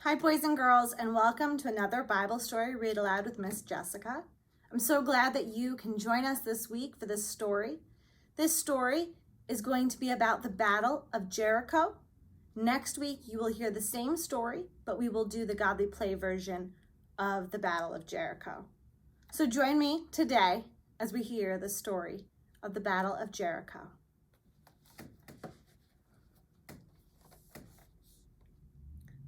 Hi, boys and girls, and welcome to another Bible story read aloud with Miss Jessica. I'm so glad that you can join us this week for this story. This story is going to be about the Battle of Jericho. Next week, you will hear the same story, but we will do the Godly Play version of the Battle of Jericho. So join me today as we hear the story of the Battle of Jericho.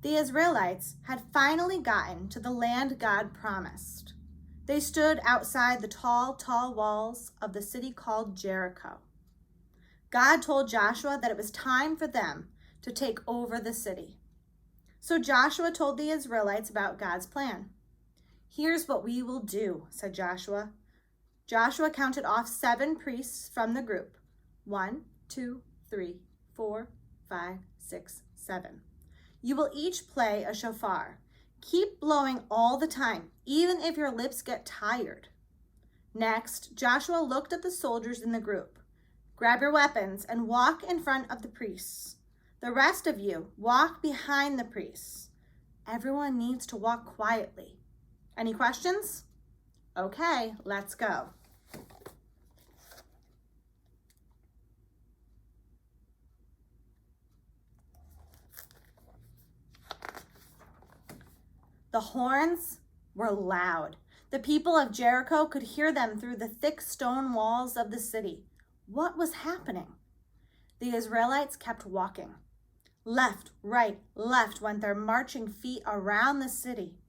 The Israelites had finally gotten to the land God promised. They stood outside the tall walls of the city called Jericho. God told Joshua that it was time for them to take over the city. So Joshua told the Israelites about God's plan. "Here's what we will do," said Joshua. Joshua counted off 7 priests from the group. 1, 2, 3, 4, 5, 6, 7. You will each play a shofar. Keep blowing all the time, even if your lips get tired. Next, Joshua looked at the soldiers in the group. Grab your weapons and walk in front of the priests. The rest of you, walk behind the priests. Everyone needs to walk quietly. Any questions? Okay, let's go. The horns were loud. The people of Jericho could hear them through the thick stone walls of the city. What was happening? The Israelites kept walking. Left, right, left went their marching feet around the city.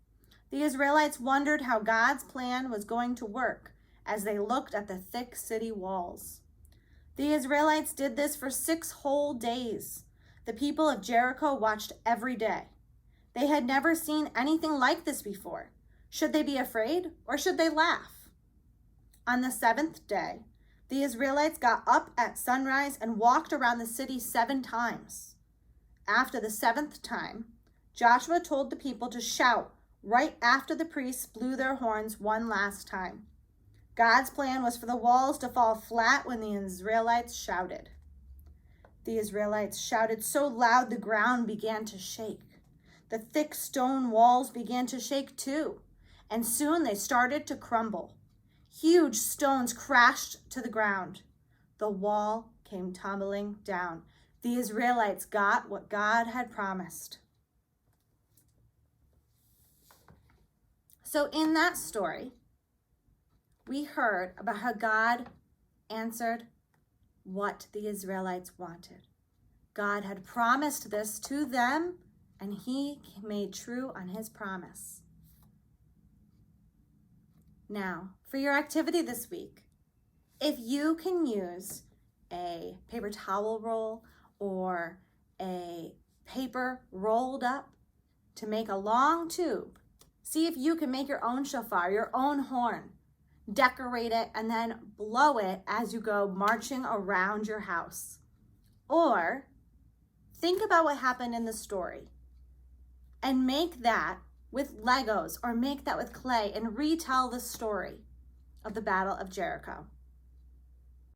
The Israelites wondered how God's plan was going to work as they looked at the thick city walls. The Israelites did this for 6 whole days. The people of Jericho watched every day. They had never seen anything like this before. Should they be afraid or should they laugh? On the 7th day, the Israelites got up at sunrise and walked around the city 7 times. After the 7th time, Joshua told the people to shout right after the priests blew their horns one last time. God's plan was for the walls to fall flat when the Israelites shouted. The Israelites shouted so loud the ground began to shake. The thick stone walls began to shake too, and soon they started to crumble. Huge stones crashed to the ground. The wall came tumbling down. The Israelites got what God had promised. So in that story, we heard about how God answered what the Israelites wanted. God had promised this to them, and he made true on his promise. Now, for your activity this week, if you can use a paper towel roll or a paper rolled up to make a long tube, see if you can make your own shofar, your own horn, decorate it, and then blow it as you go marching around your house. Or think about what happened in the story and make that with Legos or make that with clay and retell the story of the Battle of Jericho.